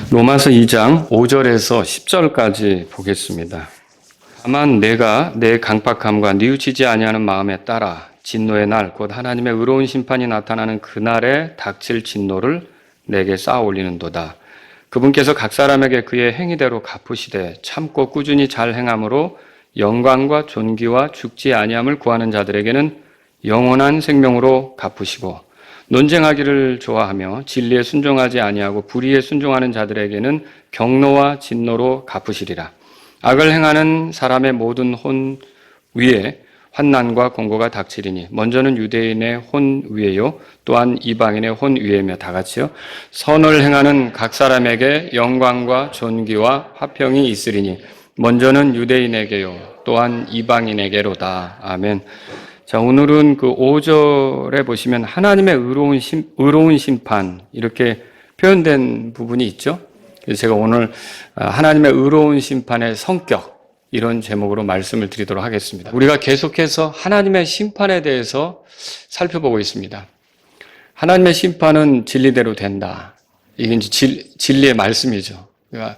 로마서 2장 5절에서 10절까지 보겠습니다. 다만 내가 내 강팍함과 뉘우치지 아니하는 마음에 따라 진노의 날 곧 하나님의 의로운 심판이 나타나는 그날에 닥칠 진노를 내게 쌓아 올리는도다. 그분께서 각 사람에게 그의 행위대로 갚으시되 참고 꾸준히 잘 행함으로 영광과 존귀와 죽지 아니함을 구하는 자들에게는 영원한 생명으로 갚으시고 논쟁하기를 좋아하며 진리에 순종하지 아니하고 불의에 순종하는 자들에게는 경노와 진노로 갚으시리라. 악을 행하는 사람의 모든 혼 위에 환난과 공고가 닥치리니 먼저는 유대인의 혼 위에요 또한 이방인의 혼 위에며 다 같이요 선을 행하는 각 사람에게 영광과 존귀와 화평이 있으리니 먼저는 유대인에게요 또한 이방인에게로다. 아멘. 자, 오늘은 그 5절에 보시면 하나님의 의로운 심판 이렇게 표현된 부분이 있죠. 그래서 제가 오늘 하나님의 의로운 심판의 성격 이런 제목으로 말씀을 드리도록 하겠습니다. 우리가 계속해서 하나님의 심판에 대해서 살펴보고 있습니다. 하나님의 심판은 진리대로 된다. 이게 이제 진리의 말씀이죠. 그러니까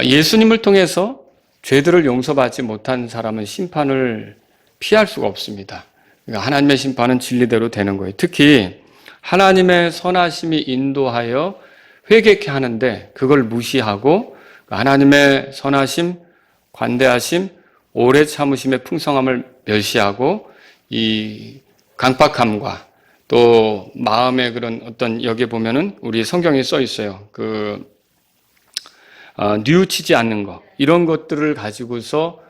예수님을 통해서 죄들을 용서받지 못한 사람은 심판을 피할 수가 없습니다. 그러니까 하나님의 심판은 진리대로 되는 거예요. 특히 하나님의 선하심이 인도하여 회개케 하는데 그걸 무시하고 하나님의 선하심, 관대하심, 오래 참으심의 풍성함을 멸시하고 이 강팍함과 또 마음의 그런 어떤 여기에 보면은 우리 성경에 써 있어요. 뉘우치지 않는 것 이런 것들을 가지고서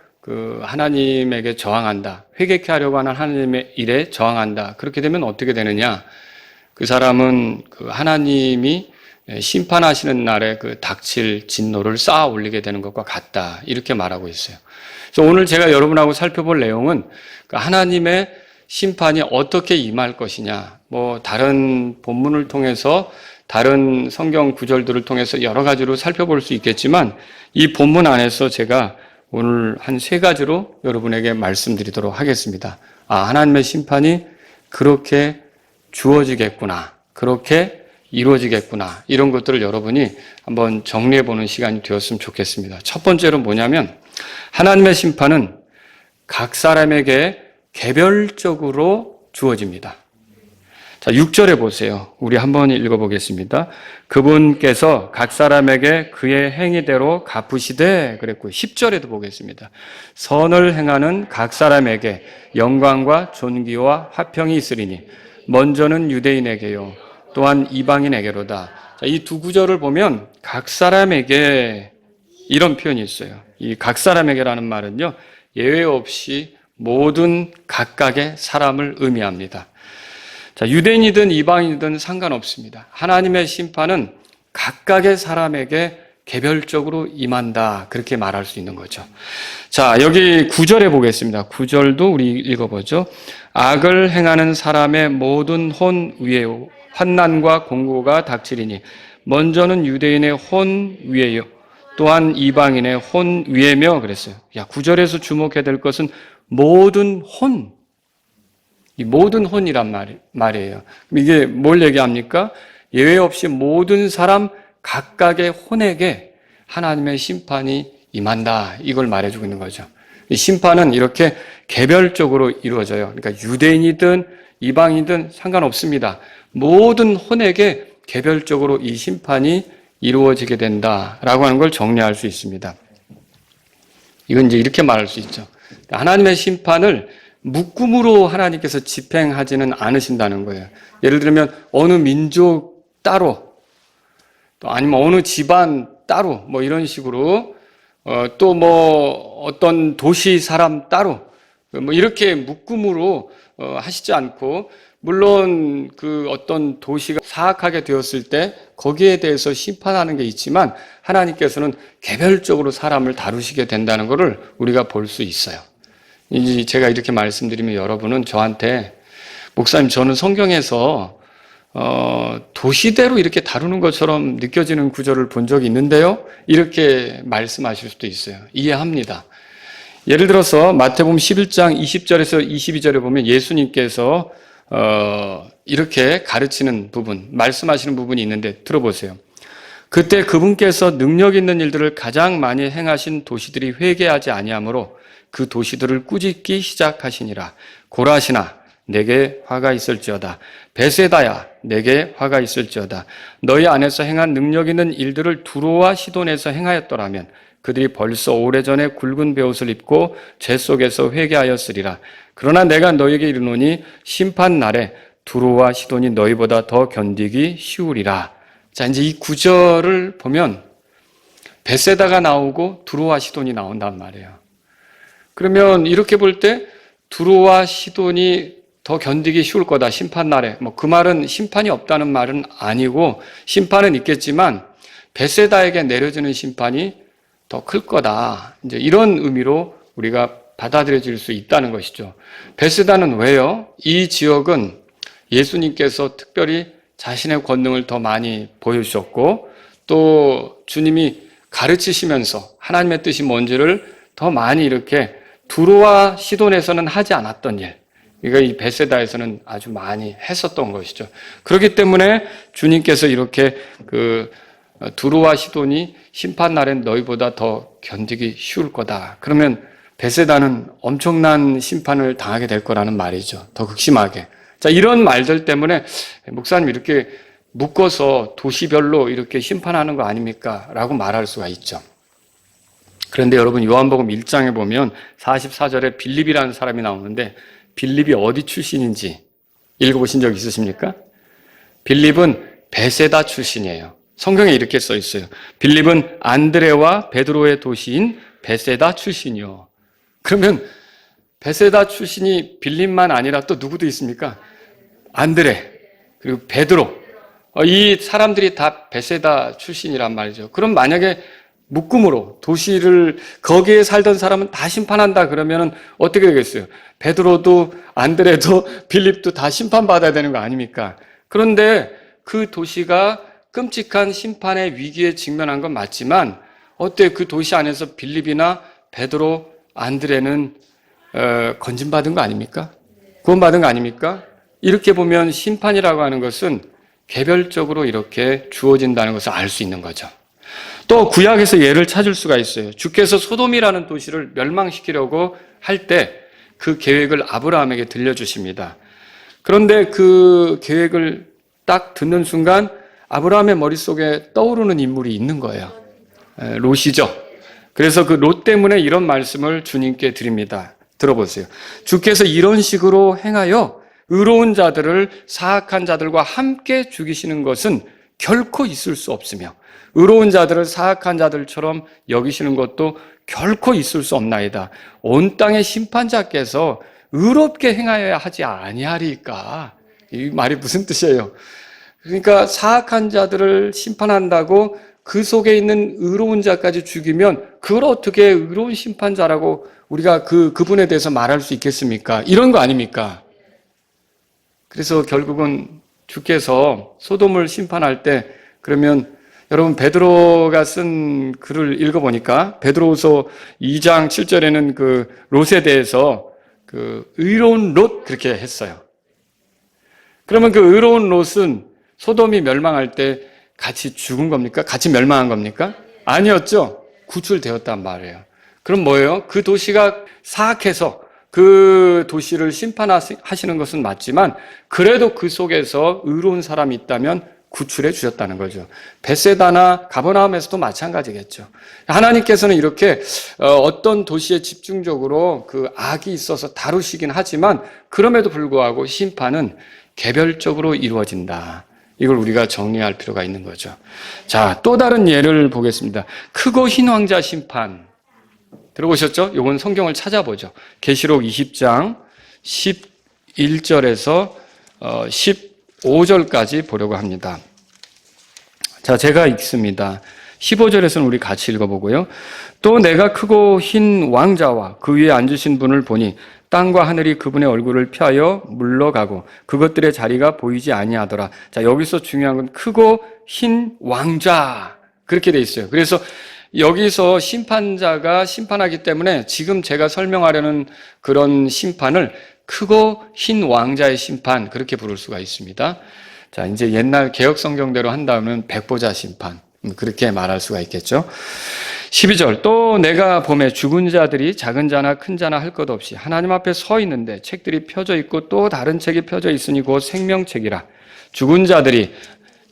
하나님에게 저항한다. 회개케 하려고 하는 하나님의 일에 저항한다. 그렇게 되면 어떻게 되느냐? 그 사람은 하나님이 심판하시는 날에 닥칠 진노를 쌓아 올리게 되는 것과 같다. 이렇게 말하고 있어요. 그래서 오늘 제가 여러분하고 살펴볼 내용은 하나님의 심판이 어떻게 임할 것이냐. 다른 본문을 통해서 다른 성경 구절들을 통해서 여러 가지로 살펴볼 수 있겠지만 이 본문 안에서 제가 오늘 한 3가지로 여러분에게 말씀드리도록 하겠습니다. 하나님의 심판이 그렇게 주어지겠구나. 그렇게 이루어지겠구나. 이런 것들을 여러분이 한번 정리해보는 시간이 되었으면 좋겠습니다. 첫 번째로 뭐냐면 하나님의 심판은 각 사람에게 개별적으로 주어집니다. 자, 6절에 보세요. 우리 한번 읽어보겠습니다. 그분께서 각 사람에게 그의 행위대로 갚으시되 그랬고 10절에도 보겠습니다. 선을 행하는 각 사람에게 영광과 존귀와 화평이 있으리니 먼저는 유대인에게요 또한 이방인에게로다. 자, 이 두 구절을 보면 각 사람에게 이런 표현이 있어요. 이 각 사람에게라는 말은요 예외 없이 모든 각각의 사람을 의미합니다. 자, 유대인이든 이방인이든 상관없습니다. 하나님의 심판은 각각의 사람에게 개별적으로 임한다. 그렇게 말할 수 있는 거죠. 자, 여기 9절에 보겠습니다. 9절도 우리 읽어보죠. 악을 행하는 사람의 모든 혼 위에 환난과 공고가 닥치리니 먼저는 유대인의 혼 위에요. 또한 이방인의 혼 위에며 그랬어요. 9절에서 주목해야 될 것은 모든 혼. 이 모든 혼이란 말이에요. 이게 뭘 얘기합니까? 예외 없이 모든 사람 각각의 혼에게 하나님의 심판이 임한다. 이걸 말해주고 있는 거죠. 이 심판은 이렇게 개별적으로 이루어져요. 그러니까 유대인이든 이방인이든 상관없습니다. 모든 혼에게 개별적으로 이 심판이 이루어지게 된다라고 하는 걸 정리할 수 있습니다. 이건 이제 이렇게 말할 수 있죠. 하나님의 심판을 묶음으로 하나님께서 집행하지는 않으신다는 거예요. 예를 들면 어느 민족 따로 또 아니면 어느 집안 따로 이런 식으로 또 어떤 도시 사람 따로 이렇게 묶음으로 하시지 않고 물론 어떤 도시가 사악하게 되었을 때 거기에 대해서 심판하는 게 있지만 하나님께서는 개별적으로 사람을 다루시게 된다는 것을 우리가 볼 수 있어요. 이제 제가 이렇게 말씀드리면 여러분은 저한테 목사님 저는 성경에서 도시대로 이렇게 다루는 것처럼 느껴지는 구절을 본 적이 있는데요. 이렇게 말씀하실 수도 있어요. 이해합니다. 예를 들어서 마태복음 11장 20절에서 22절에 보면 예수님께서 이렇게 가르치는 부분, 말씀하시는 부분이 있는데 들어보세요. 그때 그분께서 능력 있는 일들을 가장 많이 행하신 도시들이 회개하지 아니하므로 그 도시들을 꾸짖기 시작하시니라. 고라시나 내게 화가 있을지어다. 베세다야 내게 화가 있을지어다. 너희 안에서 행한 능력 있는 일들을 두로와 시돈에서 행하였더라면 그들이 벌써 오래전에 굵은 베옷을 입고 죄 속에서 회개하였으리라. 그러나 내가 너희에게 이르노니 심판 날에 두로와 시돈이 너희보다 더 견디기 쉬우리라. 자, 이제 이 구절을 보면 베세다가 나오고 두로와 시돈이 나온단 말이에요. 그러면 이렇게 볼 때 두로와 시돈이 더 견디기 쉬울 거다. 심판 날에. 그 말은 심판이 없다는 말은 아니고 심판은 있겠지만 베세다에게 내려지는 심판이 더 클 거다. 이제 이런 의미로 우리가 받아들여질 수 있다는 것이죠. 베세다는 왜요? 이 지역은 예수님께서 특별히 자신의 권능을 더 많이 보여주셨고 또 주님이 가르치시면서 하나님의 뜻이 뭔지를 더 많이 이렇게 두로와 시돈에서는 하지 않았던 일, 그러니까 이 베세다에서는 아주 많이 했었던 것이죠. 그렇기 때문에 주님께서 이렇게 두로와 시돈이 심판 날엔 너희보다 더 견디기 쉬울 거다. 그러면 베세다는 엄청난 심판을 당하게 될 거라는 말이죠. 더 극심하게. 자, 이런 말들 때문에 목사님 이렇게 묶어서 도시별로 이렇게 심판하는 거 아닙니까? 라고 말할 수가 있죠. 그런데 여러분 요한복음 1장에 보면 44절에 빌립이라는 사람이 나오는데 빌립이 어디 출신인지 읽어보신 적 있으십니까? 빌립은 베세다 출신이에요. 성경에 이렇게 써 있어요. 빌립은 안드레와 베드로의 도시인 베세다 출신이요. 그러면 베세다 출신이 빌립만 아니라 또 누구도 있습니까? 안드레, 그리고 베드로. 이 사람들이 다 베세다 출신이란 말이죠. 그럼 만약에 묶음으로 도시를 거기에 살던 사람은 다 심판한다 그러면 어떻게 되겠어요? 베드로도 안드레도 빌립도 다 심판받아야 되는 거 아닙니까? 그런데 그 도시가 끔찍한 심판의 위기에 직면한 건 맞지만 어때 그 도시 안에서 빌립이나 베드로, 안드레는 건진받은 거 아닙니까? 구원받은 거 아닙니까? 이렇게 보면 심판이라고 하는 것은 개별적으로 이렇게 주어진다는 것을 알 수 있는 거죠. 또 구약에서 예를 찾을 수가 있어요. 주께서 소돔이라는 도시를 멸망시키려고 할 때 그 계획을 아브라함에게 들려주십니다. 그런데 그 계획을 딱 듣는 순간 아브라함의 머릿속에 떠오르는 인물이 있는 거예요. 롯이죠. 그래서 그 롯 때문에 이런 말씀을 주님께 드립니다. 들어보세요. 주께서 이런 식으로 행하여 의로운 자들을 사악한 자들과 함께 죽이시는 것은 결코 있을 수 없으며 의로운 자들을 사악한 자들처럼 여기시는 것도 결코 있을 수 없나이다. 온 땅의 심판자께서 의롭게 행하여야 하지 아니하리까. 이 말이 무슨 뜻이에요? 그러니까 사악한 자들을 심판한다고 그 속에 있는 의로운 자까지 죽이면 그걸 어떻게 의로운 심판자라고 우리가 그분에 대해서 말할 수 있겠습니까? 이런 거 아닙니까? 그래서 결국은 주께서 소돔을 심판할 때 그러면 여러분 베드로가 쓴 글을 읽어보니까 베드로후서 2장 7절에는 그 롯에 대해서 그 의로운 롯 그렇게 했어요. 그러면 그 의로운 롯은 소돔이 멸망할 때 같이 죽은 겁니까? 같이 멸망한 겁니까? 아니었죠. 구출되었단 말이에요. 그럼 뭐예요? 그 도시가 사악해서 그 도시를 심판하시는 것은 맞지만 그래도 그 속에서 의로운 사람이 있다면 구출해 주셨다는 거죠. 베세다나 가버나움에서도 마찬가지겠죠. 하나님께서는 이렇게 어떤 도시에 집중적으로 그 악이 있어서 다루시긴 하지만 그럼에도 불구하고 심판은 개별적으로 이루어진다. 이걸 우리가 정리할 필요가 있는 거죠. 자, 또 다른 예를 보겠습니다. 크고 흰 왕자 심판. 들어보셨죠? 이건 성경을 찾아보죠. 계시록 20장 11절에서 15절까지 보려고 합니다. 자, 제가 읽습니다. 15절에서는 우리 같이 읽어보고요. 또 내가 크고 흰 왕자와 그 위에 앉으신 분을 보니 땅과 하늘이 그분의 얼굴을 피하여 물러가고 그것들의 자리가 보이지 아니하더라. 자, 여기서 중요한 건 크고 흰 왕자 그렇게 돼 있어요. 그래서 여기서 심판자가 심판하기 때문에 지금 제가 설명하려는 그런 심판을 크고 흰 왕자의 심판 그렇게 부를 수가 있습니다. 자, 이제 옛날 개혁 성경대로 한다면 백보자 심판 그렇게 말할 수가 있겠죠. 12절, 또 내가 보매 죽은 자들이 작은 자나 큰 자나 할 것 없이 하나님 앞에 서 있는데 책들이 펴져 있고 또 다른 책이 펴져 있으니 곧 생명책이라. 죽은 자들이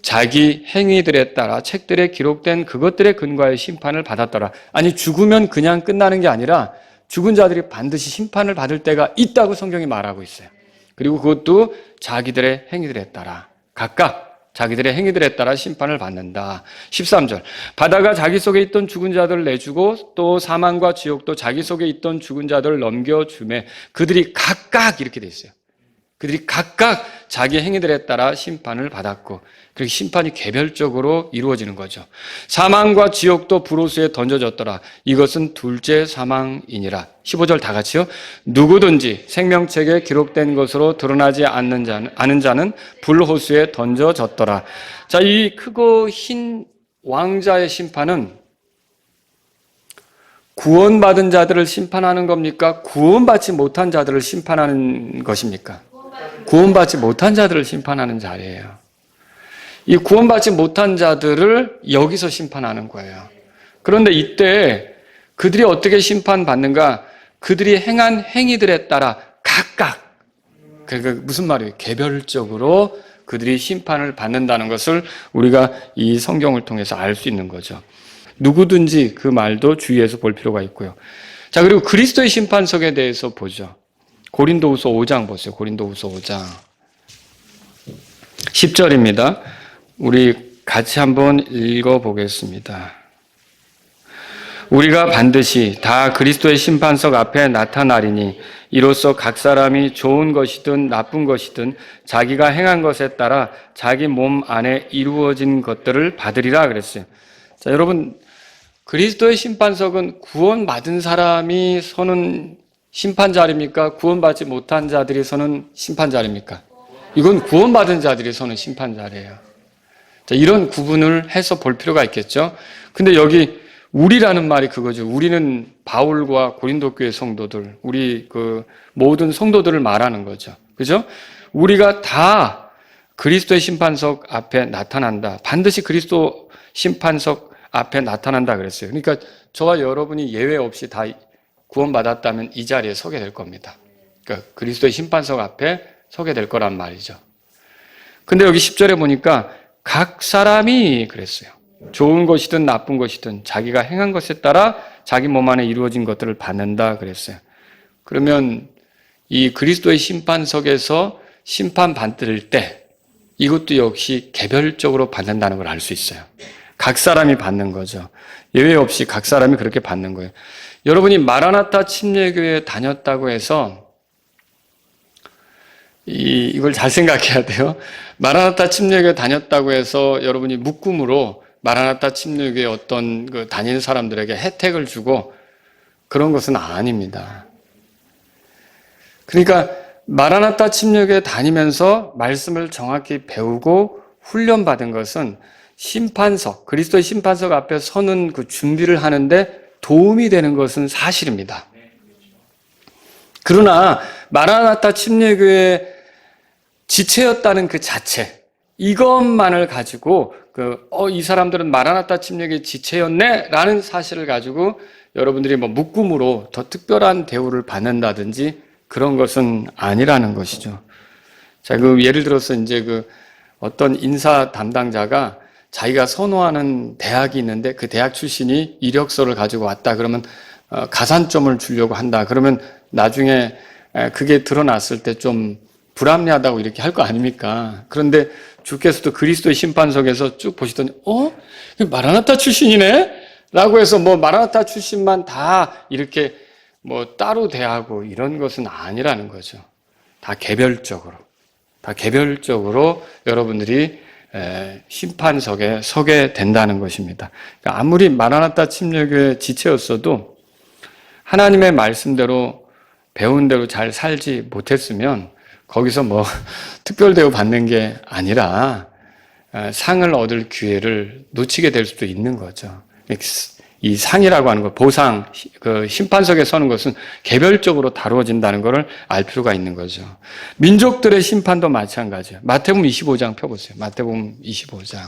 자기 행위들에 따라 책들에 기록된 그것들의 근거하여 심판을 받았더라. 아니, 죽으면 그냥 끝나는 게 아니라 죽은 자들이 반드시 심판을 받을 때가 있다고 성경이 말하고 있어요. 그리고 그것도 자기들의 행위들에 따라, 각각 자기들의 행위들에 따라 심판을 받는다. 13절, 바다가 자기 속에 있던 죽은 자들을 내주고 또 사망과 지옥도 자기 속에 있던 죽은 자들을 넘겨주매 그들이 각각, 이렇게 돼 있어요. 그들이 각각 자기 행위들에 따라 심판을 받았고, 그렇게 심판이 개별적으로 이루어지는 거죠. 사망과 지옥도 불호수에 던져졌더라. 이것은 둘째 사망이니라. 15절 다 같이요. 누구든지 생명책에 기록된 것으로 드러나지 않는 자는 불호수에 던져졌더라. 자, 이 크고 흰 왕자의 심판은 구원받은 자들을 심판하는 겁니까? 구원받지 못한 자들을 심판하는 것입니까? 구원받지 못한 자들을 심판하는 자리예요. 이 구원받지 못한 자들을 여기서 심판하는 거예요. 그런데 이때 그들이 어떻게 심판받는가? 그들이 행한 행위들에 따라 각각, 그러니까 무슨 말이에요? 개별적으로 그들이 심판을 받는다는 것을 우리가 이 성경을 통해서 알 수 있는 거죠. 누구든지 그 말도 주의해서 볼 필요가 있고요. 자, 그리고 그리스도의 심판석에 대해서 보죠. 고린도후서 5장 보세요. 고린도후서 5장 10절입니다. 우리 같이 한번 읽어보겠습니다. 우리가 반드시 다 그리스도의 심판석 앞에 나타나리니 이로써 각 사람이 좋은 것이든 나쁜 것이든 자기가 행한 것에 따라 자기 몸 안에 이루어진 것들을 받으리라 그랬어요. 자, 여러분, 그리스도의 심판석은 구원받은 사람이 서는 심판자리입니까? 구원받지 못한 자들이 서는 심판자리입니까? 이건 구원받은 자들이 서는 심판자리예요. 자, 이런 구분을 해서 볼 필요가 있겠죠. 근데 여기 우리라는 말이 그거죠. 우리는 바울과 고린도 교회 성도들, 우리 그 모든 성도들을 말하는 거죠. 그죠? 우리가 다 그리스도의 심판석 앞에 나타난다. 반드시 그리스도 심판석 앞에 나타난다 그랬어요. 그러니까 저와 여러분이 예외 없이 다 구원받았다면 이 자리에 서게 될 겁니다. 그러니까 그리스도의 심판석 앞에 서게 될 거란 말이죠. 근데 여기 10절에 보니까 각 사람이 그랬어요. 좋은 것이든 나쁜 것이든 자기가 행한 것에 따라 자기 몸 안에 이루어진 것들을 받는다 그랬어요. 그러면 이 그리스도의 심판석에서 심판받을 때 이것도 역시 개별적으로 받는다는 걸 알 수 있어요. 각 사람이 받는 거죠. 예외 없이 각 사람이 그렇게 받는 거예요. 여러분이 마라나타 침례교회에 다녔다고 해서 이걸 잘 생각해야 돼요. 마라나타 침례교회 다녔다고 해서 여러분이 묶음으로 마라나타 침례교회 어떤 그 다니는 사람들에게 혜택을 주고 그런 것은 아닙니다. 그러니까 마라나타 침례교회 다니면서 말씀을 정확히 배우고 훈련받은 것은 심판석, 그리스도의 심판석 앞에 서는 그 준비를 하는데 도움이 되는 것은 사실입니다. 그러나 마라나타 침례교회 지체였다는 그 자체, 이것만을 가지고 이 사람들은 마라나타 침례교회 지체였네 라는 사실을 가지고 여러분들이 뭐 묶음으로 더 특별한 대우를 받는다든지 그런 것은 아니라는 것이죠. 자, 예를 들어서 이제 어떤 인사 담당자가 자기가 선호하는 대학이 있는데 그 대학 출신이 이력서를 가지고 왔다 그러면 가산점을 주려고 한다. 그러면 나중에 그게 드러났을 때 좀 불합리하다고 이렇게 할 거 아닙니까? 그런데 주께서도 그리스도의 심판석에서 쭉 보시더니 마라나타 출신이네? 라고 해서 마라나타 출신만 다 이렇게 따로 대하고 이런 것은 아니라는 거죠. 다 개별적으로 여러분들이 심판석에 서게 된다는 것입니다. 그러니까 아무리 마라나타 침례교회 지체였어도 하나님의 말씀대로 배운 대로 잘 살지 못했으면 거기서 특별 대우 받는 게 아니라 상을 얻을 기회를 놓치게 될 수도 있는 거죠. 이 상이라고 하는 것, 보상, 심판석에 서는 것은 개별적으로 다루어진다는 것을 알 필요가 있는 거죠. 민족들의 심판도 마찬가지예요. 마태복음 25장 펴보세요. 마태복음 25장.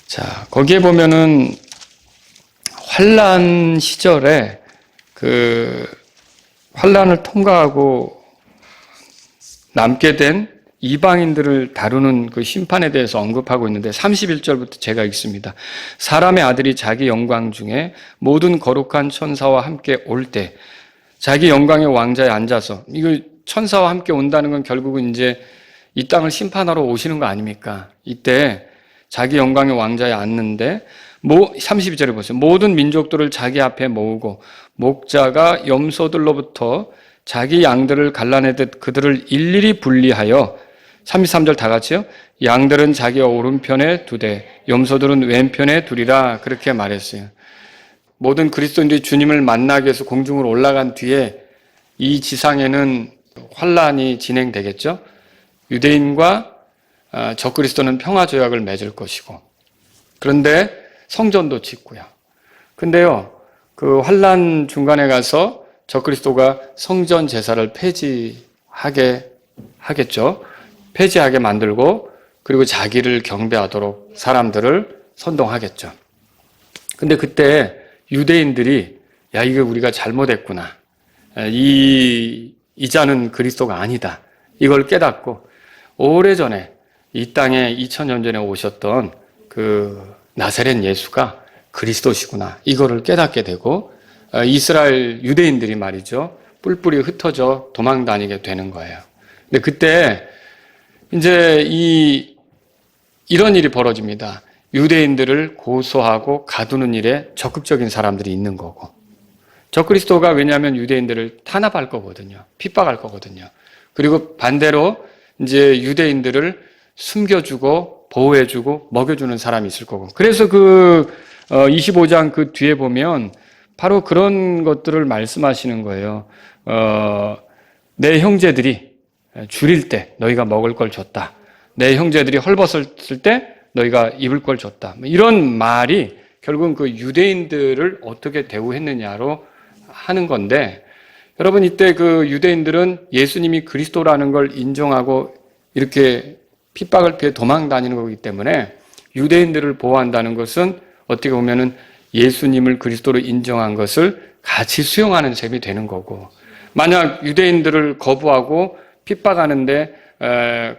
자, 거기에 보면은 환란 시절에 그 환란을 통과하고 남게 된 이방인들을 다루는 그 심판에 대해서 언급하고 있는데 31절부터 제가 읽습니다. 사람의 아들이 자기 영광 중에 모든 거룩한 천사와 함께 올 때 자기 영광의 왕자에 앉아서, 이거 천사와 함께 온다는 건 결국은 이제 이 땅을 심판하러 오시는 거 아닙니까? 이때 자기 영광의 왕자에 앉는데 32절에 보세요. 모든 민족들을 자기 앞에 모으고 목자가 염소들로부터 자기 양들을 갈라내듯 그들을 일일이 분리하여, 33절 다 같이요. 양들은 자기 오른편에 두되 염소들은 왼편에 두리라, 그렇게 말했어요. 모든 그리스도인들이 주님을 만나기 위해서 공중으로 올라간 뒤에 이 지상에는 환란이 진행되겠죠. 유대인과 적그리스도는 평화조약을 맺을 것이고, 그런데 성전도 짓고요. 근데요, 그 환란 중간에 가서 적그리스도가 성전 제사를 폐지하게 하겠죠. 폐지하게 만들고, 그리고 자기를 경배하도록 사람들을 선동하겠죠. 근데 그때 유대인들이 야, 이거 우리가 잘못했구나. 이 자는 그리스도가 아니다. 이걸 깨닫고 오래전에 이 땅에 2000년 전에 오셨던 그 나사렛 예수가 그리스도시구나. 이거를 깨닫게 되고 이스라엘 유대인들이 말이죠. 뿔뿔이 흩어져 도망 다니게 되는 거예요. 근데 그때 이제 이런 일이 벌어집니다. 유대인들을 고소하고 가두는 일에 적극적인 사람들이 있는 거고, 적그리스도가 왜냐하면 유대인들을 탄압할 거거든요. 핍박할 거거든요. 그리고 반대로 이제 유대인들을 숨겨주고 보호해주고 먹여주는 사람이 있을 거고. 그래서 25장 그 뒤에 보면 바로 그런 것들을 말씀하시는 거예요. 내 형제들이 줄일 때 너희가 먹을 걸 줬다. 내 형제들이 헐벗었을 때 너희가 입을 걸 줬다. 이런 말이 결국은 그 유대인들을 어떻게 대우했느냐로 하는 건데, 여러분 이때 그 유대인들은 예수님이 그리스도라는 걸 인정하고 이렇게 핍박을 피해 도망 다니는 거기 때문에 유대인들을 보호한다는 것은 어떻게 보면은 예수님을 그리스도로 인정한 것을 같이 수용하는 셈이 되는 거고, 만약 유대인들을 거부하고 핍박하는데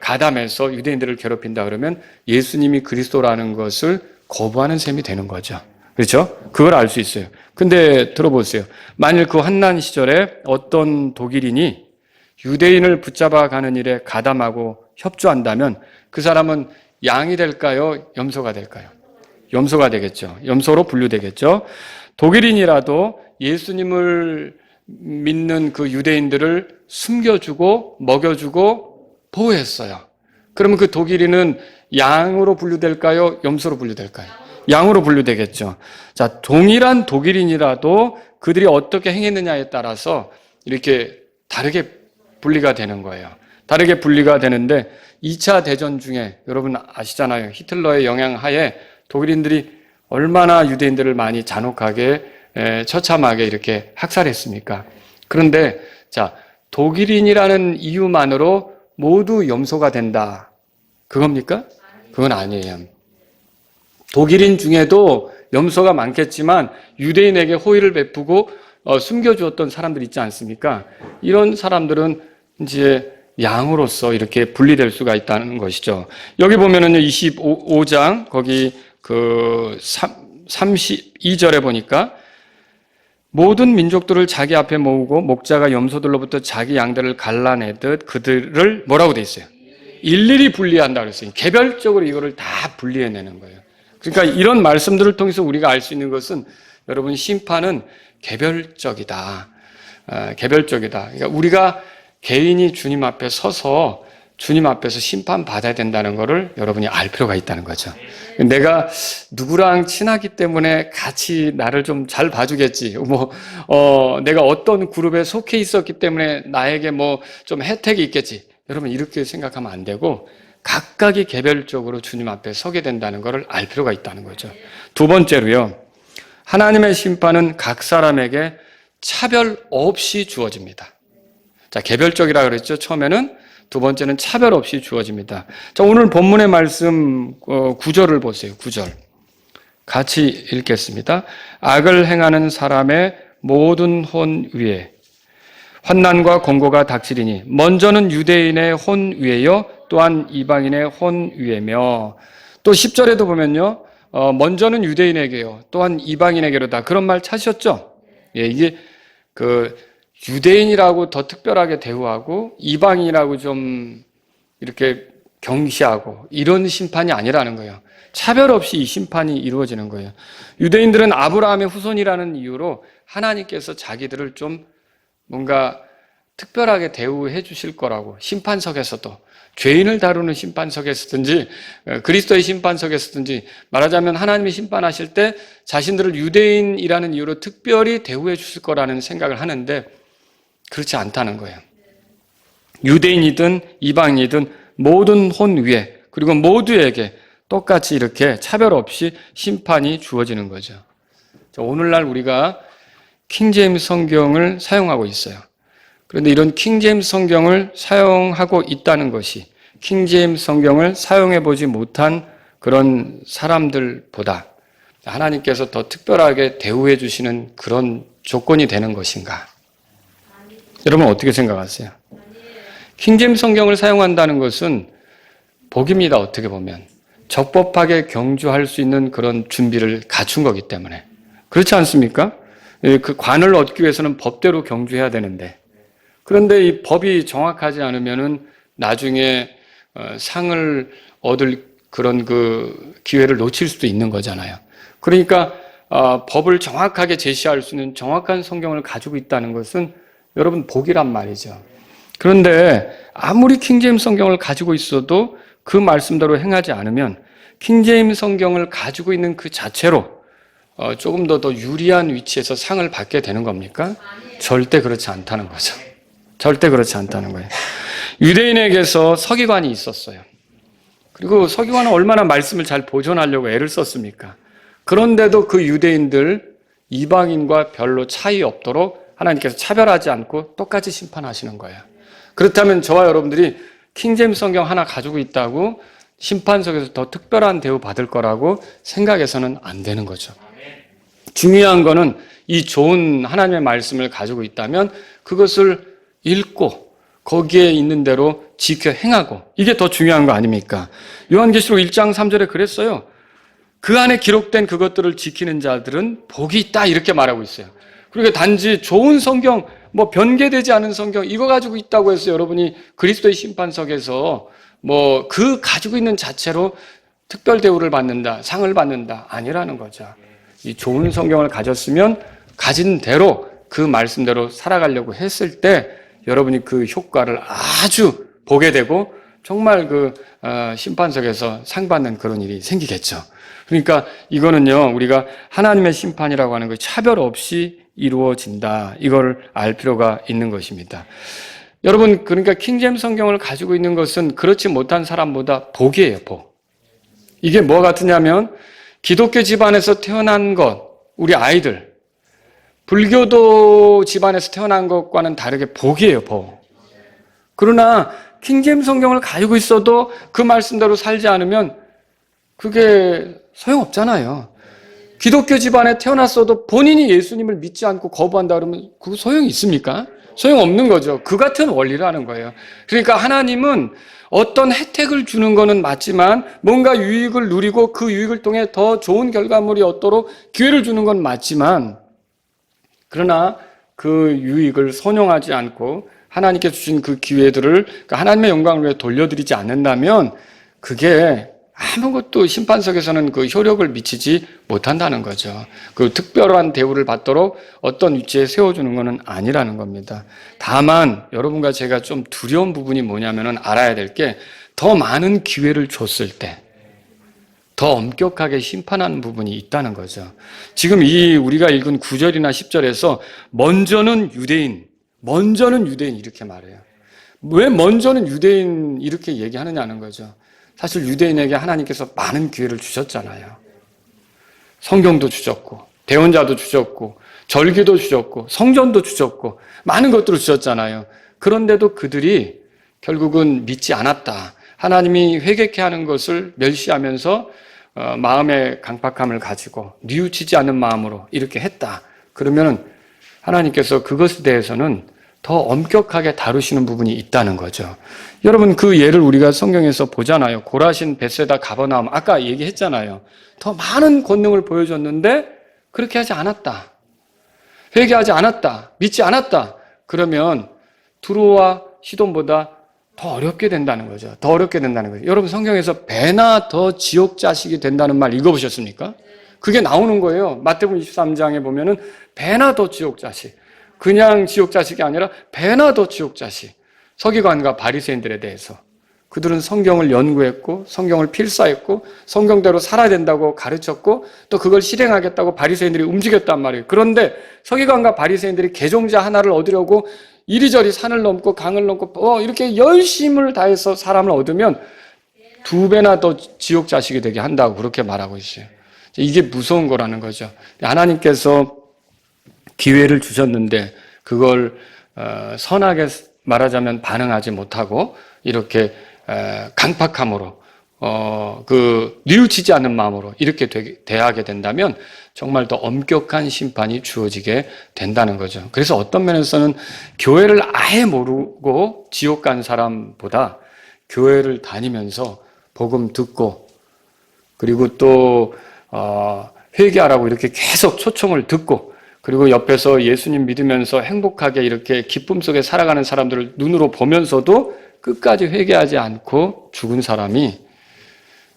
가담해서 유대인들을 괴롭힌다 그러면 예수님이 그리스도라는 것을 거부하는 셈이 되는 거죠. 그렇죠? 그걸 알 수 있어요. 근데 들어보세요. 만일 그 환난 시절에 어떤 독일인이 유대인을 붙잡아 가는 일에 가담하고 협조한다면 그 사람은 양이 될까요? 염소가 될까요? 염소가 되겠죠. 염소로 분류되겠죠. 독일인이라도 예수님을 믿는 그 유대인들을 숨겨주고 먹여주고 보호했어요. 그러면 그 독일인은 양으로 분류될까요? 염소로 분류될까요? 양으로 분류되겠죠. 자, 동일한 독일인이라도 그들이 어떻게 행했느냐에 따라서 이렇게 다르게 분리가 되는 거예요. 다르게 분리가 되는데 2차 대전 중에 여러분 아시잖아요. 히틀러의 영향 하에 독일인들이 얼마나 유대인들을 많이 잔혹하게 처참하게 이렇게 학살했습니까? 그런데 자, 독일인이라는 이유만으로 모두 염소가 된다. 그겁니까? 그건 아니에요. 독일인 중에도 염소가 많겠지만 유대인에게 호의를 베푸고 숨겨주었던 사람들 있지 않습니까? 이런 사람들은 이제 양으로서 이렇게 분리될 수가 있다는 것이죠. 여기 보면은 25장 거기 32절에 보니까 모든 민족들을 자기 앞에 모으고 목자가 염소들로부터 자기 양들을 갈라내듯 그들을 뭐라고 돼 있어요? 일일이 분리한다 그랬어요. 개별적으로 이거를 다 분리해내는 거예요. 그러니까 이런 말씀들을 통해서 우리가 알 수 있는 것은 여러분 심판은 개별적이다. 개별적이다. 그러니까 우리가 개인이 주님 앞에 서서 주님 앞에서 심판받아야 된다는 것을 여러분이 알 필요가 있다는 거죠. 내가 누구랑 친하기 때문에 같이 나를 좀 잘 봐주겠지. 내가 어떤 그룹에 속해 있었기 때문에 나에게 좀 혜택이 있겠지. 여러분 이렇게 생각하면 안 되고 각각이 개별적으로 주님 앞에 서게 된다는 것을 알 필요가 있다는 거죠. 두 번째로요. 하나님의 심판은 각 사람에게 차별 없이 주어집니다. 자, 개별적이라 그랬죠. 처음에는. 두 번째는 차별 없이 주어집니다. 자, 오늘 본문의 말씀 9절을 보세요. 9절. 같이 읽겠습니다. 악을 행하는 사람의 모든 혼 위에 환난과 공고가 닥치리니 먼저는 유대인의 혼 위에요 또한 이방인의 혼 위에며. 또 10절에도 보면요. 먼저는 유대인에게요 또한 이방인에게로다. 그런 말 찾으셨죠? 예, 이게 그 유대인이라고 더 특별하게 대우하고 이방인이라고 좀 이렇게 경시하고 이런 심판이 아니라는 거예요. 차별 없이 이 심판이 이루어지는 거예요. 유대인들은 아브라함의 후손이라는 이유로 하나님께서 자기들을 좀 뭔가 특별하게 대우해 주실 거라고, 심판석에서도 죄인을 다루는 심판석에서든지 그리스도의 심판석에서든지 말하자면 하나님이 심판하실 때 자신들을 유대인이라는 이유로 특별히 대우해 주실 거라는 생각을 하는데 그렇지 않다는 거예요. 유대인이든 이방인이든 모든 혼 위에 그리고 모두에게 똑같이 이렇게 차별 없이 심판이 주어지는 거죠. 오늘날 우리가 킹제임스 성경을 사용하고 있어요. 그런데 이런 킹제임스 성경을 사용하고 있다는 것이 킹제임스 성경을 사용해 보지 못한 그런 사람들보다 하나님께서 더 특별하게 대우해 주시는 그런 조건이 되는 것인가? 여러분 어떻게 생각하세요? 킹제임스 성경을 사용한다는 것은 복입니다. 어떻게 보면 적법하게 경주할 수 있는 그런 준비를 갖춘 거기 때문에. 그렇지 않습니까? 그 관을 얻기 위해서는 법대로 경주해야 되는데, 그런데 이 법이 정확하지 않으면은 나중에 상을 얻을 그런 그 기회를 놓칠 수도 있는 거잖아요. 그러니까 법을 정확하게 제시할 수 있는 정확한 성경을 가지고 있다는 것은 여러분 복이란 말이죠. 그런데 아무리 킹제임스 성경을 가지고 있어도 그 말씀대로 행하지 않으면 킹제임스 성경을 가지고 있는 그 자체로 조금 더 유리한 위치에서 상을 받게 되는 겁니까? 절대 그렇지 않다는 거죠. 절대 그렇지 않다는 거예요. 유대인에게서 서기관이 있었어요. 그리고 서기관은 얼마나 말씀을 잘 보존하려고 애를 썼습니까? 그런데도 그 유대인들 이방인과 별로 차이 없도록 하나님께서 차별하지 않고 똑같이 심판하시는 거예요. 그렇다면 저와 여러분들이 킹제임스 성경 하나 가지고 있다고 심판석에서 더 특별한 대우 받을 거라고 생각해서는 안 되는 거죠. 중요한 거는 이 좋은 하나님의 말씀을 가지고 있다면 그것을 읽고 거기에 있는 대로 지켜 행하고, 이게 더 중요한 거 아닙니까? 요한계시록 1장 3절에 그랬어요. 그 안에 기록된 그것들을 지키는 자들은 복이 있다 이렇게 말하고 있어요. 그러니까 단지 좋은 성경, 변개되지 않은 성경 이거 가지고 있다고 해서 여러분이 그리스도의 심판석에서 그 가지고 있는 자체로 특별 대우를 받는다, 상을 받는다 아니라는 거죠. 이 좋은 성경을 가졌으면 가진 대로 그 말씀대로 살아가려고 했을 때 여러분이 그 효과를 아주 보게 되고 정말 그 심판석에서 상 받는 그런 일이 생기겠죠. 그러니까 이거는요, 우리가 하나님의 심판이라고 하는 거 차별 없이 이루어진다, 이걸 알 필요가 있는 것입니다. 여러분, 그러니까 킹제임스 성경을 가지고 있는 것은 그렇지 못한 사람보다 복이에요, 복. 이게 뭐가 같으냐면 기독교 집안에서 태어난 것, 우리 아이들, 불교도 집안에서 태어난 것과는 다르게 복이에요, 복. 그러나 킹제임스 성경을 가지고 있어도 그 말씀대로 살지 않으면 그게 소용없잖아요. 기독교 집안에 태어났어도 본인이 예수님을 믿지 않고 거부한다 그러면 그거 소용이 있습니까? 소용없는 거죠. 그 같은 원리라는 거예요. 그러니까 하나님은 어떤 혜택을 주는 거는 맞지만 뭔가 유익을 누리고 그 유익을 통해 더 좋은 결과물이 얻도록 기회를 주는 건 맞지만, 그러나 그 유익을 선용하지 않고 하나님께 주신 그 기회들을 하나님의 영광을 위해 돌려드리지 않는다면 그게 아무것도 심판석에서는 그 효력을 미치지 못한다는 거죠. 그 특별한 대우를 받도록 어떤 위치에 세워주는 것은 아니라는 겁니다. 다만 여러분과 제가 좀 두려운 부분이 뭐냐면은 알아야 될 게 더 많은 기회를 줬을 때 더 엄격하게 심판하는 부분이 있다는 거죠. 지금 이 우리가 읽은 9절이나 10절에서 먼저는 유대인 이렇게 말해요. 왜 먼저는 유대인 이렇게 얘기하느냐는 거죠. 사실 유대인에게 하나님께서 많은 기회를 주셨잖아요. 성경도 주셨고, 대언자도 주셨고, 절기도 주셨고, 성전도 주셨고, 많은 것들을 주셨잖아요. 그런데도 그들이 결국은 믿지 않았다. 하나님이 회개케 하는 것을 멸시하면서 마음의 강팍함을 가지고 뉘우치지 않는 마음으로 이렇게 했다. 그러면 하나님께서 그것에 대해서는 더 엄격하게 다루시는 부분이 있다는 거죠. 여러분, 그 예를 우리가 성경에서 보잖아요. 고라신, 벳세다, 가버나움. 아까 얘기했잖아요. 더 많은 권능을 보여줬는데 그렇게 하지 않았다. 회개하지 않았다. 믿지 않았다. 그러면 두로와 시돈보다 더 어렵게 된다는 거죠. 더 어렵게 된다는 거죠. 여러분, 성경에서 배나 더 지옥 자식이 된다는 말 읽어보셨습니까? 그게 나오는 거예요. 마태복음 23장에 보면은 배나 더 지옥 자식. 그냥 지옥 자식이 아니라 배나 더 지옥 자식. 서기관과 바리새인들에 대해서. 그들은 성경을 연구했고 성경을 필사했고 성경대로 살아야 된다고 가르쳤고 또 그걸 실행하겠다고 바리새인들이 움직였단 말이에요. 그런데 서기관과 바리새인들이 개종자 하나를 얻으려고 이리저리 산을 넘고 강을 넘고 이렇게 열심을 다해서 사람을 얻으면 2배나 더 지옥 자식이 되게 한다고 그렇게 말하고 있어요. 이게 무서운 거라는 거죠. 하나님께서 기회를 주셨는데 그걸 선하게 말하자면 반응하지 못하고 이렇게 강팍함으로 뉘우치지 않는 마음으로 이렇게 대하게 된다면 정말 더 엄격한 심판이 주어지게 된다는 거죠. 그래서 어떤 면에서는 교회를 아예 모르고 지옥 간 사람보다 교회를 다니면서 복음 듣고 그리고 또 회개하라고 이렇게 계속 초청을 듣고 그리고 옆에서 예수님 믿으면서 행복하게 이렇게 기쁨 속에 살아가는 사람들을 눈으로 보면서도 끝까지 회개하지 않고 죽은 사람이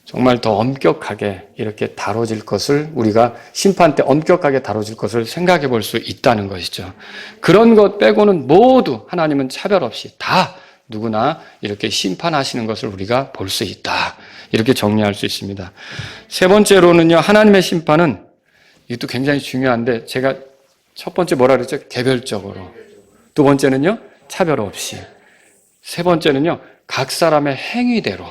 정말 더 엄격하게 이렇게 다뤄질 것을 우리가 심판 때 엄격하게 다뤄질 것을 생각해 볼 수 있다는 것이죠. 그런 것 빼고는 모두 하나님은 차별 없이 다 누구나 이렇게 심판하시는 것을 우리가 볼 수 있다. 이렇게 정리할 수 있습니다. 세 번째로는요, 하나님의 심판은 이것도 굉장히 중요한데 제가 첫 번째 뭐라 그랬죠? 개별적으로. 두 번째는요, 차별 없이. 세 번째는요, 각 사람의 행위대로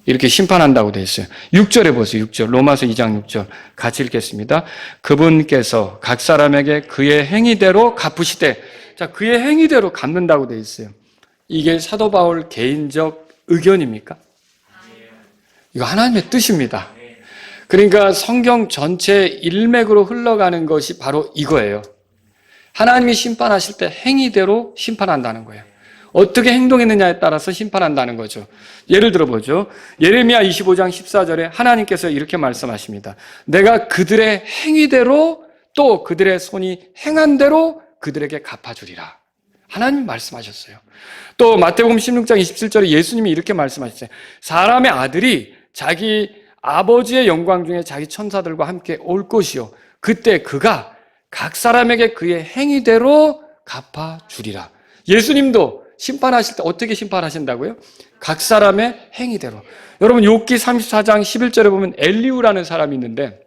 이렇게 심판한다고 되어 있어요. 6절에 보세요. 6절. 로마서 2장 6절. 같이 읽겠습니다. 그분께서 각 사람에게 그의 행위대로 갚으시되, 자, 그의 행위대로 갚는다고 되어 있어요. 이게 사도 바울 개인적 의견입니까? 이거 하나님의 뜻입니다. 그러니까 성경 전체 일맥으로 흘러가는 것이 바로 이거예요. 하나님이 심판하실 때 행위대로 심판한다는 거예요. 어떻게 행동했느냐에 따라서 심판한다는 거죠. 예를 들어보죠. 예레미야 25장 14절에 하나님께서 이렇게 말씀하십니다. 내가 그들의 행위대로 또 그들의 손이 행한 대로 그들에게 갚아주리라. 하나님이 말씀하셨어요. 또 마태복음 16장 27절에 예수님이 이렇게 말씀하셨어요. 사람의 아들이 자기 아버지의 영광 중에 자기 천사들과 함께 올 것이요. 그때 그가 각 사람에게 그의 행위대로 갚아주리라. 예수님도 심판하실 때 어떻게 심판하신다고요? 각 사람의 행위대로. 여러분 욥기 34장 11절에 보면 엘리후라는 사람이 있는데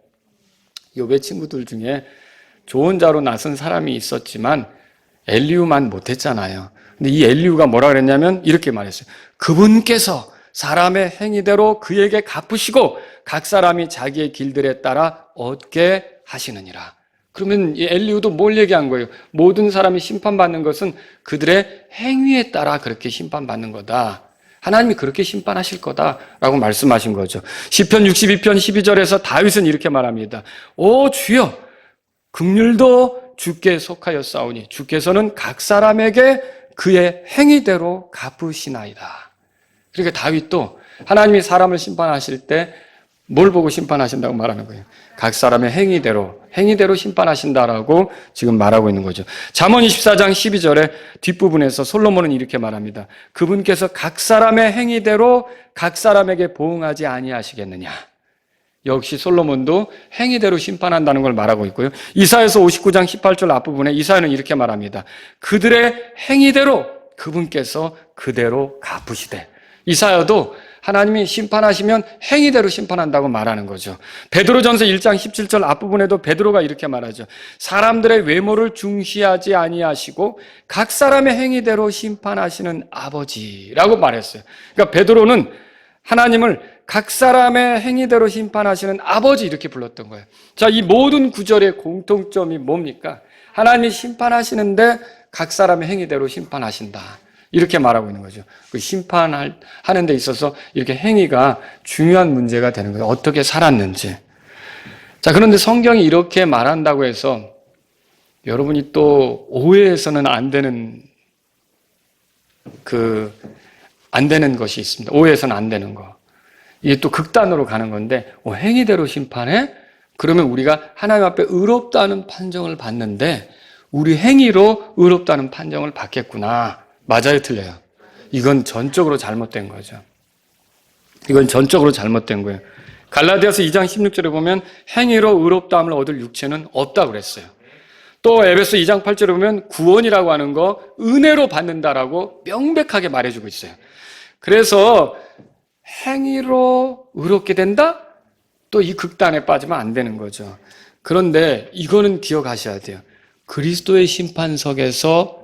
욥의 친구들 중에 좋은 자로 나선 사람이 있었지만 엘리후만 못했잖아요. 근데 이 엘리후가 뭐라 그랬냐면 이렇게 말했어요. 그분께서 사람의 행위대로 그에게 갚으시고 각 사람이 자기의 길들에 따라 얻게 하시느니라. 그러면 이 엘리후도 뭘 얘기한 거예요? 모든 사람이 심판받는 것은 그들의 행위에 따라 그렇게 심판받는 거다. 하나님이 그렇게 심판하실 거다라고 말씀하신 거죠. 시편 62편 12절에서 다윗은 이렇게 말합니다. 오 주여, 긍휼도 주께 속하였사오니 주께서는 각 사람에게 그의 행위대로 갚으시나이다. 그러니까 다윗도 하나님이 사람을 심판하실 때 뭘 보고 심판하신다고 말하는 거예요? 각 사람의 행위대로 심판하신다라고 지금 말하고 있는 거죠. 잠언 24장 12절에 뒷부분에서 솔로몬은 이렇게 말합니다. 그분께서 각 사람의 행위대로 각 사람에게 보응하지 아니하시겠느냐. 역시 솔로몬도 행위대로 심판한다는 걸 말하고 있고요. 이사야서 59장 18절 앞부분에 이사야는 이렇게 말합니다. 그들의 행위대로 그분께서 그대로 갚으시되. 이사야도 하나님이 심판하시면 행위대로 심판한다고 말하는 거죠. 베드로전서 1장 17절 앞부분에도 베드로가 이렇게 말하죠. 사람들의 외모를 중시하지 아니하시고 각 사람의 행위대로 심판하시는 아버지라고 말했어요. 그러니까 베드로는 하나님을 각 사람의 행위대로 심판하시는 아버지 이렇게 불렀던 거예요. 자, 이 모든 구절의 공통점이 뭡니까? 하나님이 심판하시는데 각 사람의 행위대로 심판하신다. 이렇게 말하고 있는 거죠. 그 심판하는 데 있어서 이렇게 행위가 중요한 문제가 되는 거예요. 어떻게 살았는지. 자, 그런데 성경이 이렇게 말한다고 해서 여러분이 또 오해해서는 안 되는 안 되는 것이 있습니다. 오해해서는 안 되는 거. 이게 또 극단으로 가는 건데, 행위대로 심판해? 그러면 우리가 하나님 앞에 의롭다는 판정을 받는데, 우리 행위로 의롭다는 판정을 받겠구나. 맞아요, 틀려요? 이건 전적으로 잘못된 거죠. 이건 전적으로 잘못된 거예요. 갈라디아서 2장 16절에 보면 행위로 의롭다함을 얻을 육체는 없다고 그랬어요. 또 에베소 2장 8절에 보면 구원이라고 하는 거 은혜로 받는다라고 명백하게 말해주고 있어요. 그래서 행위로 의롭게 된다? 또 이 극단에 빠지면 안 되는 거죠. 그런데 이거는 기억하셔야 돼요. 그리스도의 심판석에서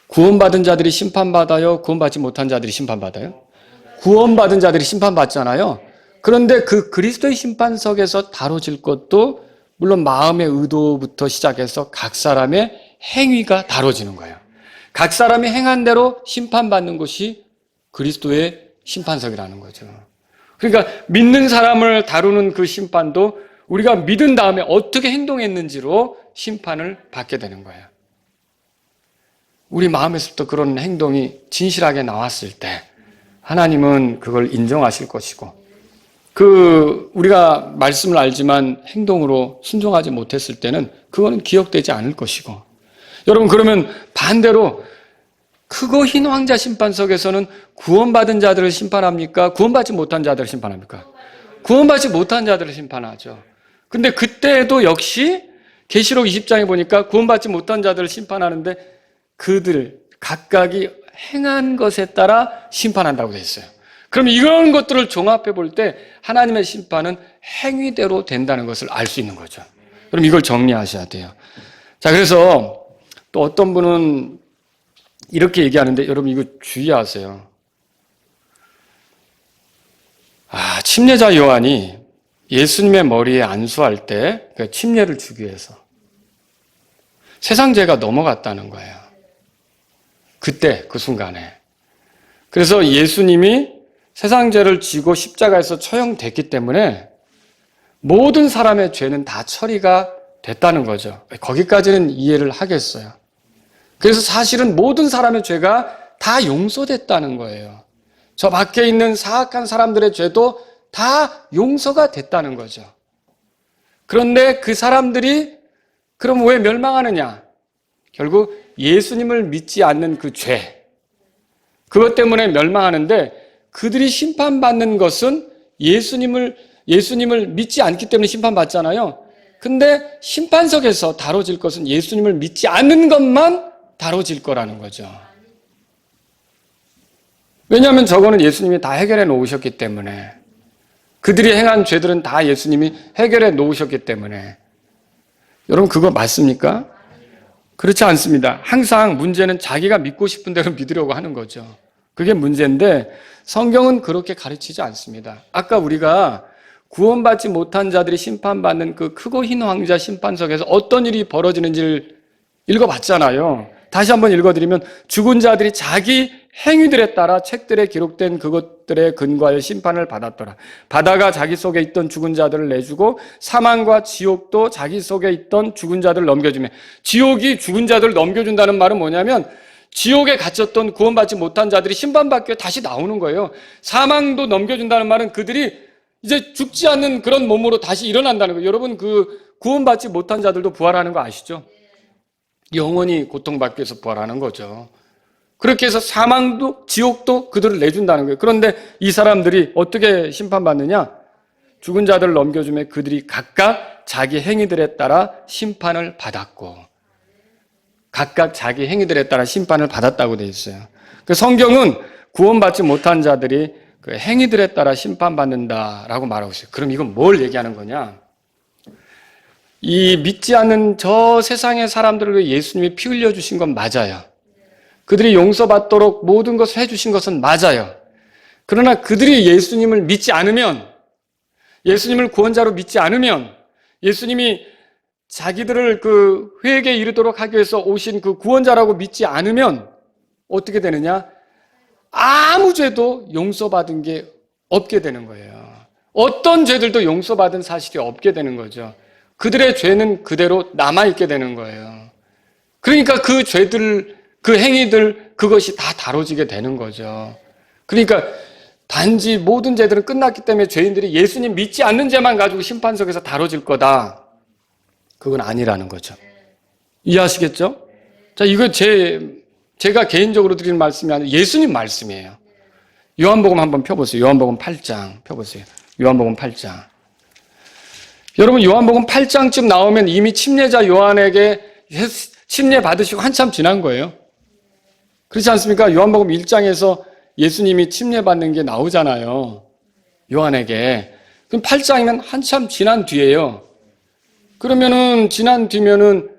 구원받은 자들이 심판받아요? 구원받지 못한 자들이 심판받아요? 구원받은 자들이 심판받잖아요. 그런데 그 그리스도의 심판석에서 다뤄질 것도 물론 마음의 의도부터 시작해서 각 사람의 행위가 다뤄지는 거예요. 각 사람이 행한 대로 심판받는 것이 그리스도의 심판석이라는 거죠. 그러니까 믿는 사람을 다루는 그 심판도 우리가 믿은 다음에 어떻게 행동했는지로 심판을 받게 되는 거예요. 우리 마음에서부터 그런 행동이 진실하게 나왔을 때 하나님은 그걸 인정하실 것이고, 우리가 말씀을 알지만 행동으로 순종하지 못했을 때는 그거는 기억되지 않을 것이고. 여러분, 그러면 반대로 크고 흰 왕자 심판석에서는 구원받은 자들을 심판합니까? 구원받지 못한 자들을 심판합니까? 구원받지 못한 자들을 심판하죠. 근데 그때도 역시 계시록 20장에 보니까 구원받지 못한 자들을 심판하는데 그들 각각이 행한 것에 따라 심판한다고 되어 있어요. 그럼 이런 것들을 종합해 볼 때 하나님의 심판은 행위대로 된다는 것을 알 수 있는 거죠. 그럼 이걸 정리하셔야 돼요. 자, 그래서 또 어떤 분은 이렇게 얘기하는데 여러분 이거 주의하세요. 침례자 요한이 예수님의 머리에 안수할 때 침례를 주기 위해서 세상 죄가 넘어갔다는 거예요. 그때 그 순간에. 그래서 예수님이 세상 죄를 지고 십자가에서 처형됐기 때문에 모든 사람의 죄는 다 처리가 됐다는 거죠. 거기까지는 이해를 하겠어요. 그래서 사실은 모든 사람의 죄가 다 용서됐다는 거예요. 저 밖에 있는 사악한 사람들의 죄도 다 용서가 됐다는 거죠. 그런데 그 사람들이 그럼 왜 멸망하느냐? 결국 예수님을 믿지 않는 그 죄, 그것 때문에 멸망하는데, 그들이 심판받는 것은 예수님을 믿지 않기 때문에 심판받잖아요. 근데 심판석에서 다뤄질 것은 예수님을 믿지 않는 것만 다뤄질 거라는 거죠. 왜냐하면 저거는 예수님이 다 해결해 놓으셨기 때문에, 그들이 행한 죄들은 다 예수님이 해결해 놓으셨기 때문에. 여러분, 그거 맞습니까? 그렇지 않습니다. 항상 문제는 자기가 믿고 싶은 대로 믿으려고 하는 거죠. 그게 문제인데 성경은 그렇게 가르치지 않습니다. 아까 우리가 구원받지 못한 자들이 심판받는 그 크고 흰 왕자 심판석에서 어떤 일이 벌어지는지를 읽어봤잖아요. 다시 한번 읽어드리면, 죽은 자들이 자기 행위들에 따라 책들에 기록된 그것들에 근거하여 심판을 받았더라. 바다가 자기 속에 있던 죽은 자들을 내주고 사망과 지옥도 자기 속에 있던 죽은 자들을 넘겨주며, 지옥이 죽은 자들을 넘겨준다는 말은 뭐냐면 지옥에 갇혔던 구원받지 못한 자들이 심판받기 위해 다시 나오는 거예요. 사망도 넘겨준다는 말은 그들이 이제 죽지 않는 그런 몸으로 다시 일어난다는 거예요. 여러분, 그 구원받지 못한 자들도 부활하는 거 아시죠? 영원히 고통받기 위해서 부활하는 거죠. 그렇게 해서 사망도 지옥도 그들을 내준다는 거예요. 그런데 이 사람들이 어떻게 심판받느냐? 죽은 자들을 넘겨주며 그들이 각각 자기 행위들에 따라 심판을 받았고, 각각 자기 행위들에 따라 심판을 받았다고 되어 있어요. 그 성경은 구원받지 못한 자들이 그 행위들에 따라 심판받는다라고 말하고 있어요. 그럼 이건 뭘 얘기하는 거냐? 이 믿지 않는 저 세상의 사람들을 위해 예수님이 피 흘려주신 건 맞아요. 그들이 용서받도록 모든 것을 해주신 것은 맞아요. 그러나 그들이 예수님을 믿지 않으면, 예수님을 구원자로 믿지 않으면, 예수님이 자기들을 그 회개에 이르도록 하기 위해서 오신 그 구원자라고 믿지 않으면 어떻게 되느냐? 아무 죄도 용서받은 게 없게 되는 거예요. 어떤 죄들도 용서받은 사실이 없게 되는 거죠. 그들의 죄는 그대로 남아있게 되는 거예요. 그러니까 그 죄들, 그 행위들, 그것이 다 다뤄지게 되는 거죠. 그러니까 단지 모든 죄들은 끝났기 때문에 죄인들이 예수님 믿지 않는 죄만 가지고 심판석에서 다뤄질 거다. 그건 아니라는 거죠. 이해하시겠죠? 자, 이거 제가 개인적으로 드리는 말씀이 아니라 예수님 말씀이에요. 요한복음 한번 펴보세요. 요한복음 8장 펴보세요. 요한복음 8장. 여러분, 요한복음 8장쯤 나오면 이미 침례자 요한에게 침례 받으시고 한참 지난 거예요. 그렇지 않습니까? 요한복음 1장에서 예수님이 침례 받는 게 나오잖아요. 요한에게. 그럼 8장이면 한참 지난 뒤에요. 그러면은 지난 뒤면은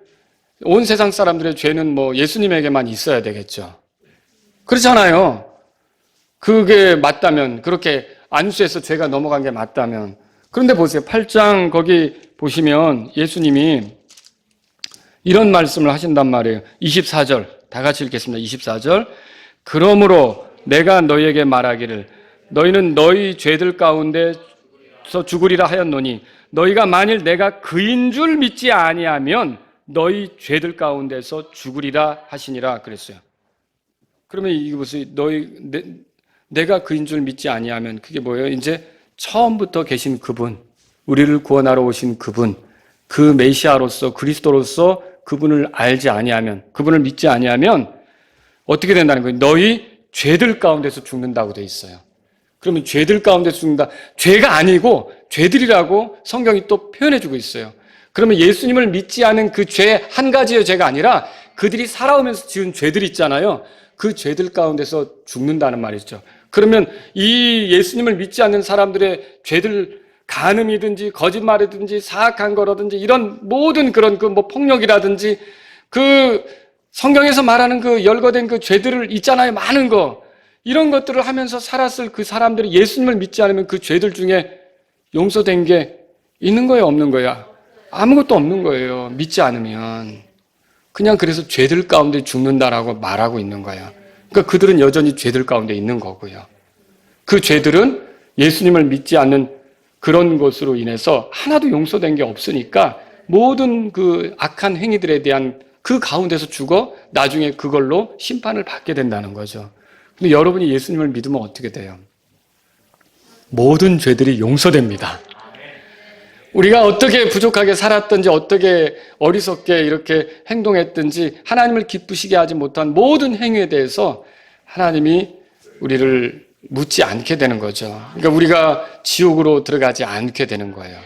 온 세상 사람들의 죄는 뭐 예수님에게만 있어야 되겠죠. 그렇잖아요. 그게 맞다면, 그렇게 안수해서 죄가 넘어간 게 맞다면. 그런데 보세요. 8장 거기 보시면 예수님이 이런 말씀을 하신단 말이에요. 24절 다 같이 읽겠습니다. 24절. 그러므로 내가 너희에게 말하기를 너희는 너희 죄들 가운데서 죽으리라 하였노니 너희가 만일 내가 그인 줄 믿지 아니하면 너희 죄들 가운데서 죽으리라 하시니라 그랬어요. 그러면 이게 보세요. 내가 그인 줄 믿지 아니하면 그게 뭐예요? 이제 처음부터 계신 그분, 우리를 구원하러 오신 그분, 그 메시아로서 그리스도로서 그분을 알지 아니하면, 그분을 믿지 아니하면 어떻게 된다는 거예요? 너희 죄들 가운데서 죽는다고 돼 있어요. 그러면 죄들 가운데서 죽는다. 죄가 아니고 죄들이라고 성경이 또 표현해주고 있어요. 그러면 예수님을 믿지 않은 그 죄 한 가지의 죄가 아니라 그들이 살아오면서 지은 죄들 있잖아요. 그 죄들 가운데서 죽는다는 말이죠. 그러면 이 예수님을 믿지 않는 사람들의 죄들, 간음이든지 거짓말이든지 사악한 거라든지 이런 모든 그런 그 뭐 폭력이라든지 그 성경에서 말하는 그 열거된 그 죄들을 있잖아요. 많은 거. 이런 것들을 하면서 살았을 그 사람들이 예수님을 믿지 않으면 그 죄들 중에 용서된 게 있는 거예요? 없는 거야? 아무것도 없는 거예요. 믿지 않으면. 그냥 그래서 죄들 가운데 죽는다라고 말하고 있는 거예요. 그러니까 그들은 여전히 죄들 가운데 있는 거고요. 그 죄들은 예수님을 믿지 않는 그런 것으로 인해서 하나도 용서된 게 없으니까 모든 그 악한 행위들에 대한 그 가운데서 죽어 나중에 그걸로 심판을 받게 된다는 거죠. 근데 여러분이 예수님을 믿으면 어떻게 돼요? 모든 죄들이 용서됩니다. 우리가 어떻게 부족하게 살았든지 어떻게 어리석게 이렇게 행동했든지 하나님을 기쁘시게 하지 못한 모든 행위에 대해서 하나님이 우리를 묻지 않게 되는 거죠. 그러니까 우리가 지옥으로 들어가지 않게 되는 거예요.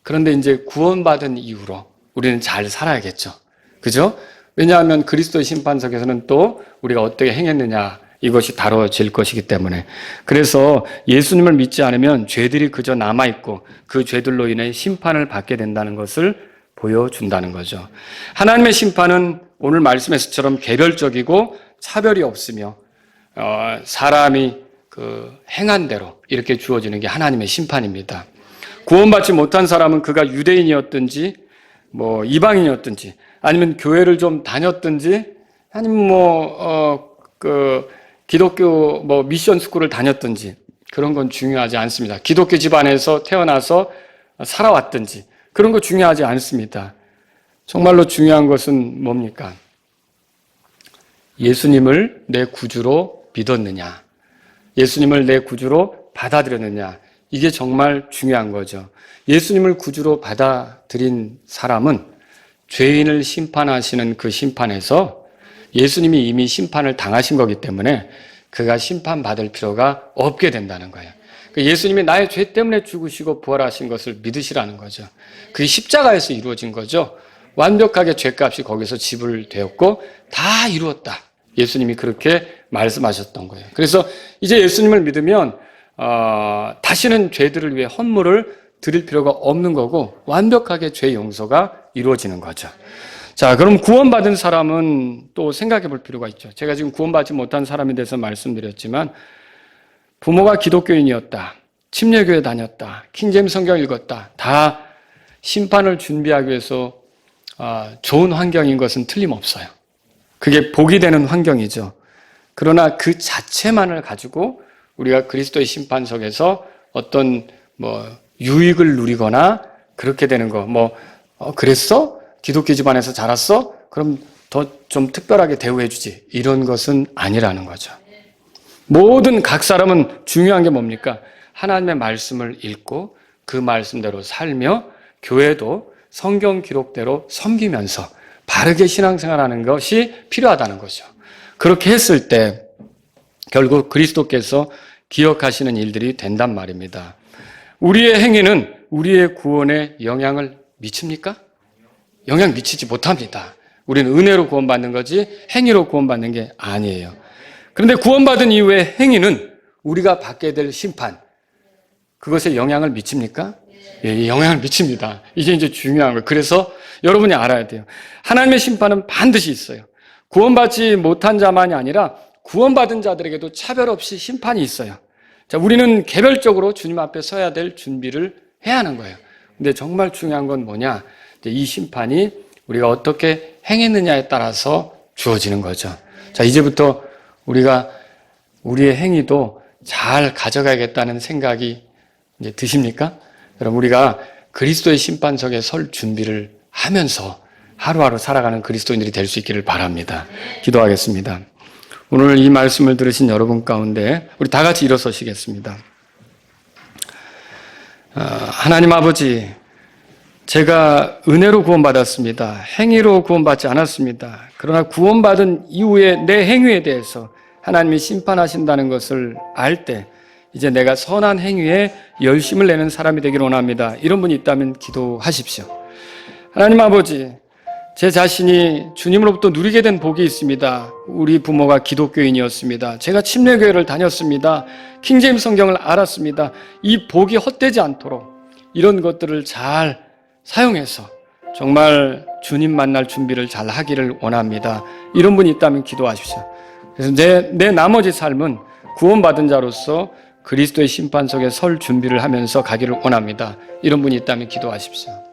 그런데 이제 구원받은 이후로 우리는 잘 살아야겠죠. 그죠? 왜냐하면 그리스도의 심판석에서는 또 우리가 어떻게 행했느냐 이것이 다뤄질 것이기 때문에. 그래서 예수님을 믿지 않으면 죄들이 그저 남아있고 그 죄들로 인해 심판을 받게 된다는 것을 보여준다는 거죠. 하나님의 심판은 오늘 말씀에서처럼 개별적이고 차별이 없으며 사람이 그 행한 대로 이렇게 주어지는 게 하나님의 심판입니다. 구원받지 못한 사람은 그가 유대인이었든지 뭐 이방인이었든지 아니면 교회를 좀 다녔든지 아니면 기독교 미션 스쿨을 다녔든지 그런 건 중요하지 않습니다. 기독교 집안에서 태어나서 살아왔든지 그런 거 중요하지 않습니다. 정말로 중요한 것은 뭡니까? 예수님을 내 구주로 믿었느냐? 예수님을 내 구주로 받아들였느냐? 이게 정말 중요한 거죠. 예수님을 구주로 받아들인 사람은 죄인을 심판하시는 그 심판에서 예수님이 이미 심판을 당하신 거기 때문에 그가 심판받을 필요가 없게 된다는 거예요. 예수님이 나의 죄 때문에 죽으시고 부활하신 것을 믿으시라는 거죠. 그게 십자가에서 이루어진 거죠. 완벽하게 죄값이 거기서 지불되었고 다 이루었다. 예수님이 그렇게 말씀하셨던 거예요. 그래서 이제 예수님을 믿으면 다시는 죄들을 위해 헌물을 드릴 필요가 없는 거고 완벽하게 죄 용서가 이루어지는 거죠. 자, 그럼 구원받은 사람은 또 생각해 볼 필요가 있죠. 제가 지금 구원받지 못한 사람에 대해서 말씀드렸지만 부모가 기독교인이었다, 침례교회 다녔다, 킹제임스 성경 읽었다, 다 심판을 준비하기 위해서 좋은 환경인 것은 틀림없어요. 그게 복이 되는 환경이죠. 그러나 그 자체만을 가지고 우리가 그리스도의 심판석에서 어떤 유익을 누리거나 그렇게 되는 거, 그랬어? 기독교 집안에서 자랐어? 그럼 더 좀 특별하게 대우해주지. 이런 것은 아니라는 거죠. 모든 각 사람은 중요한 게 뭡니까? 하나님의 말씀을 읽고 그 말씀대로 살며 교회도 성경 기록대로 섬기면서 바르게 신앙생활하는 것이 필요하다는 거죠. 그렇게 했을 때 결국 그리스도께서 기억하시는 일들이 된단 말입니다. 우리의 행위는 우리의 구원에 영향을 미칩니까? 영향 미치지 못합니다. 우리는 은혜로 구원받는 거지 행위로 구원받는 게 아니에요. 그런데 구원받은 이후에 행위는 우리가 받게 될 심판, 그것에 영향을 미칩니까? 예, 영향을 미칩니다. 이게 이제 중요한 거예요. 그래서 여러분이 알아야 돼요. 하나님의 심판은 반드시 있어요. 구원받지 못한 자만이 아니라 구원받은 자들에게도 차별 없이 심판이 있어요. 자, 우리는 개별적으로 주님 앞에 서야 될 준비를 해야 하는 거예요. 근데 정말 중요한 건 뭐냐? 이 심판이 우리가 어떻게 행했느냐에 따라서 주어지는 거죠. 자, 이제부터 우리가 우리의 행위도 잘 가져가야겠다는 생각이 이제 드십니까? 여러분, 우리가 그리스도의 심판석에 설 준비를 하면서 하루하루 살아가는 그리스도인들이 될 수 있기를 바랍니다. 기도하겠습니다. 오늘 이 말씀을 들으신 여러분 가운데 우리 다 같이 일어서시겠습니다. 하나님 아버지, 제가 은혜로 구원받았습니다. 행위로 구원받지 않았습니다. 그러나 구원받은 이후에 내 행위에 대해서 하나님이 심판하신다는 것을 알 때 이제 내가 선한 행위에 열심을 내는 사람이 되기를 원합니다. 이런 분이 있다면 기도하십시오. 하나님 아버지, 제 자신이 주님으로부터 누리게 된 복이 있습니다. 우리 부모가 기독교인이었습니다. 제가 침례교회를 다녔습니다. 킹제임스 성경을 알았습니다. 이 복이 헛되지 않도록 이런 것들을 잘 사용해서 정말 주님 만날 준비를 잘 하기를 원합니다. 이런 분이 있다면 기도하십시오. 그래서 내 나머지 삶은 구원받은 자로서 그리스도의 심판석에 설 준비를 하면서 가기를 원합니다. 이런 분이 있다면 기도하십시오.